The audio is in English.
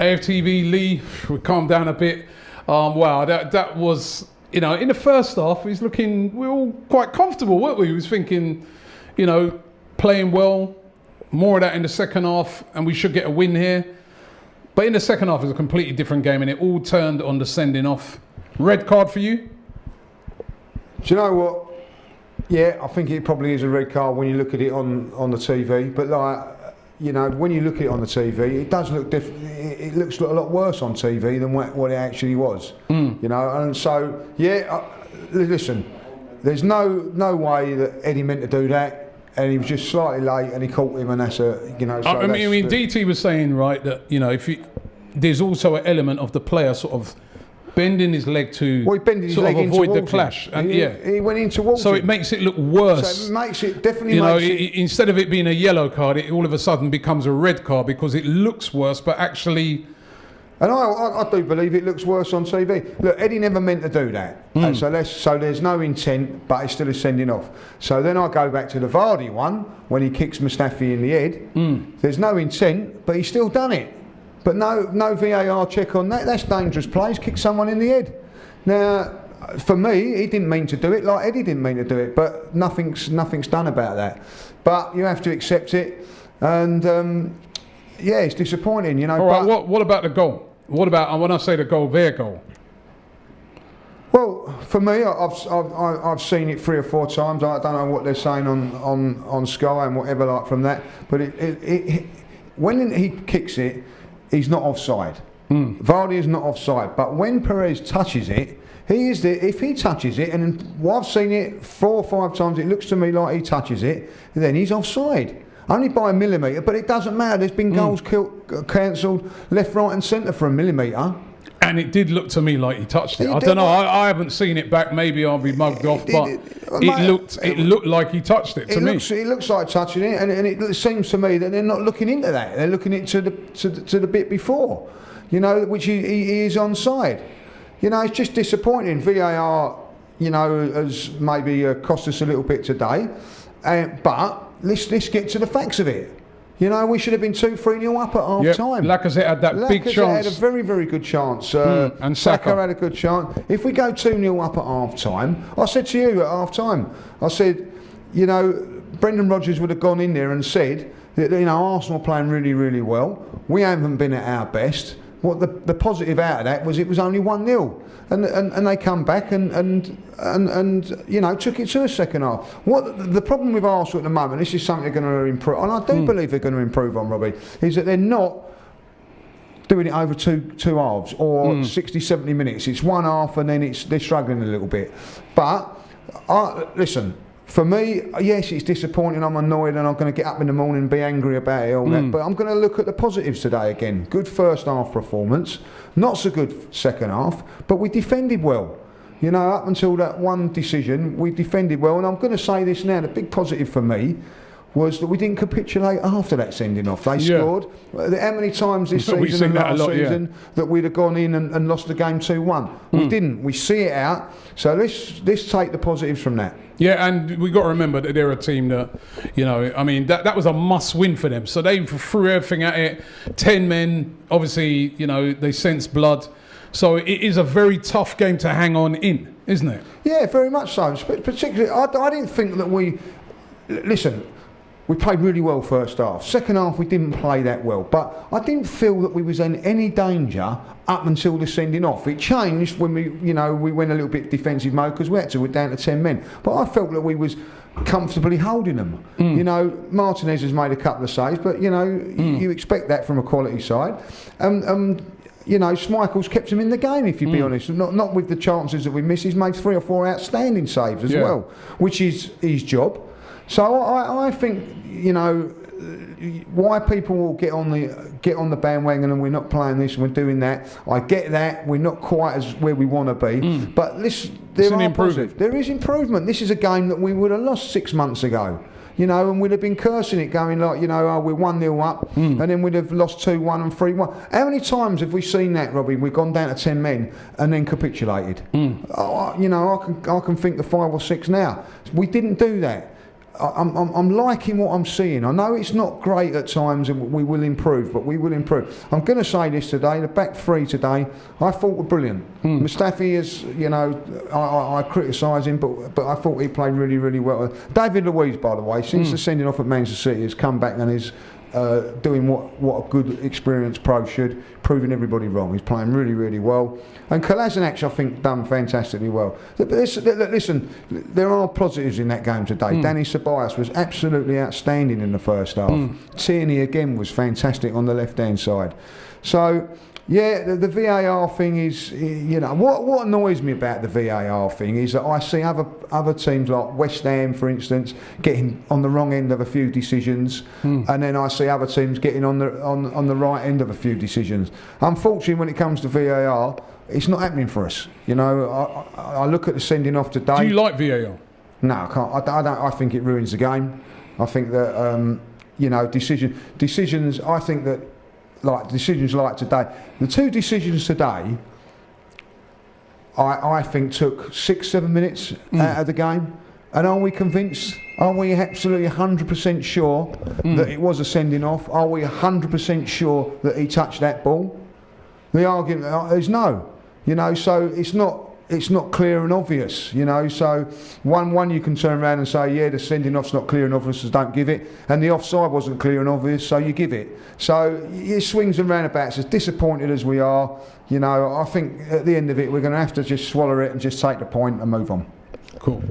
AFTV, Lee, we calmed down a bit. Wow, that was, in the first half, we were all quite comfortable, weren't we? We was thinking, playing well, more of that in the second half, and we should get a win here. But in the second half, it was a completely different game, and it all turned on the sending off. Red card for you? Do you know what? Yeah, I think it probably is a red card when you look at it on the TV. But when you look at it on the TV, it does look different. It looks a lot worse on TV than what it actually was. And so listen, there's no way that Eddie meant to do that. And he was just slightly late, and he caught him, and that's So DT was saying, right, that there's also an element of the player sort of bending his leg to avoid the clash, and he went in towards so it makes it look worse. So it makes it definitely. Instead of it being a yellow card, it all of a sudden becomes a red card because it looks worse, but actually. And I do believe it looks worse on TV. Look, Eddie never meant to do that. So there's no intent, but it's still a sending off. So then I go back to the Vardy one, when he kicks Mustafi in the head. There's no intent, but he's still done it. But no VAR check on that. That's dangerous play. He's kicked someone in the head. Now, for me, he didn't mean to do it, like Eddie didn't mean to do it, but nothing's done about that. But you have to accept it. And, it's disappointing, All right, what about the goal? What about, when I say the goal, their goal? Well, for me, I've seen it 3 or 4 times. I don't know what they're saying on Sky and whatever like from that. But when he kicks it, he's not offside. Vardy is not offside. But when Perez touches it, he is there. If he touches it, and I've seen it 4 or 5 times, it looks to me like he touches it, then he's offside. Only by a millimetre, but it doesn't matter. There's been goals cancelled left, right and centre for a millimetre. And it did look to me like he touched it. I don't know. I haven't seen it back. Maybe I'll be mugged off, but it looked like he touched it to me. It looks like touching it, and it seems to me that they're not looking into that. They're looking into the bit before, which he is onside. It's just disappointing. VAR, has maybe cost us a little bit today, but let's get to the facts of it. We should have been 2-3-0 up at half time. Lacazette had that big chance. Lacazette had a very, very good chance. And Saka had a good chance. If we go 2-0 up at half time, I said to you at half time, I said, Brendan Rodgers would have gone in there and said that, Arsenal are playing really, really well. We haven't been at our best. What the positive out of that was it was only 1-0. And they come back and took it to a second half. What the problem with Arsenal at the moment, this is something they're going to improve, and I do believe they're going to improve on, Robbie, is that they're not doing it over two halves or 60, 70 minutes. It's one half and then they're struggling a little bit. But listen, for me, yes, it's disappointing. I'm annoyed, and I'm going to get up in the morning and be angry about it all that. But I'm going to look at the positives today again. Good first half performance, not so good second half, but we defended well. Up until that one decision, we defended well. And I'm going to say this now: the big positive for me was that we didn't capitulate after that sending off. They scored. How many times this season and last season that we'd have gone in and lost the game 2-1? We didn't. We see it out. So let's take the positives from that. Yeah, and we've got to remember that they're a team that, that was a must-win for them. So they threw everything at it. 10 men, obviously, they sense blood. So it is a very tough game to hang on in, isn't it? Yeah, very much so. Particularly, I didn't think that listen, we played really well first half. Second half, we didn't play that well. But I didn't feel that we was in any danger up until the sending off. It changed when we went a little bit defensive mode because we're down to 10 men. But I felt that we was comfortably holding them. Martinez has made a couple of saves, but you expect that from a quality side. Schmeichel's kept him in the game, if you be honest. Not with the chances that we missed. He's made 3 or 4 outstanding saves as well, which is his job. So I think why people will get on the bandwagon and we're not playing this and we're doing that. I get that we're not quite as where we want to be, but there is improvement. This is a game that we would have lost 6 months ago. And we'd have been cursing it, going like, we're 1-0 up, and then we'd have lost 2-1 and 3-1. How many times have we seen that, Robbie? We've gone down to 10 men and then capitulated. I can think of 5 or 6 now. We didn't do that. I'm liking what I'm seeing. I know it's not great at times and we will improve, but we will improve. I'm going to say this today, the back three today, I thought were brilliant. Mustafi is, I criticise him, but I thought he played really, really well. David Luiz, by the way, since the sending off at Manchester City, has come back and is doing what a good experienced pro should, proving everybody wrong. He's playing really, really well. And Kolasinac, I think, done fantastically well. Listen, there are positives in that game today. Danny Ceballos was absolutely outstanding in the first half. Tierney again was fantastic on the left-hand side. So, yeah, the VAR thing is, what annoys me about the VAR thing is that I see other teams like West Ham, for instance, getting on the wrong end of a few decisions, and then I see other teams getting on the right end of a few decisions. Unfortunately, when it comes to VAR, it's not happening for us. I look at the sending off today. Do you like VAR? No, I can't. I don't. I think it ruins the game. I think that decisions. I think that. Like decisions like today, the two decisions today, I think took 6-7 minutes out of the game. And are we convinced? Are we absolutely 100% sure that it was a sending off? Are we 100% sure that he touched that ball? The argument is no. So it's not clear and obvious, So one you can turn around and say, yeah, the sending off's not clear and obvious, so don't give it. And the offside wasn't clear and obvious, so you give it. So it swings and roundabouts. As disappointed as we are, I think at the end of it, we're going to have to just swallow it and just take the point and move on. Cool.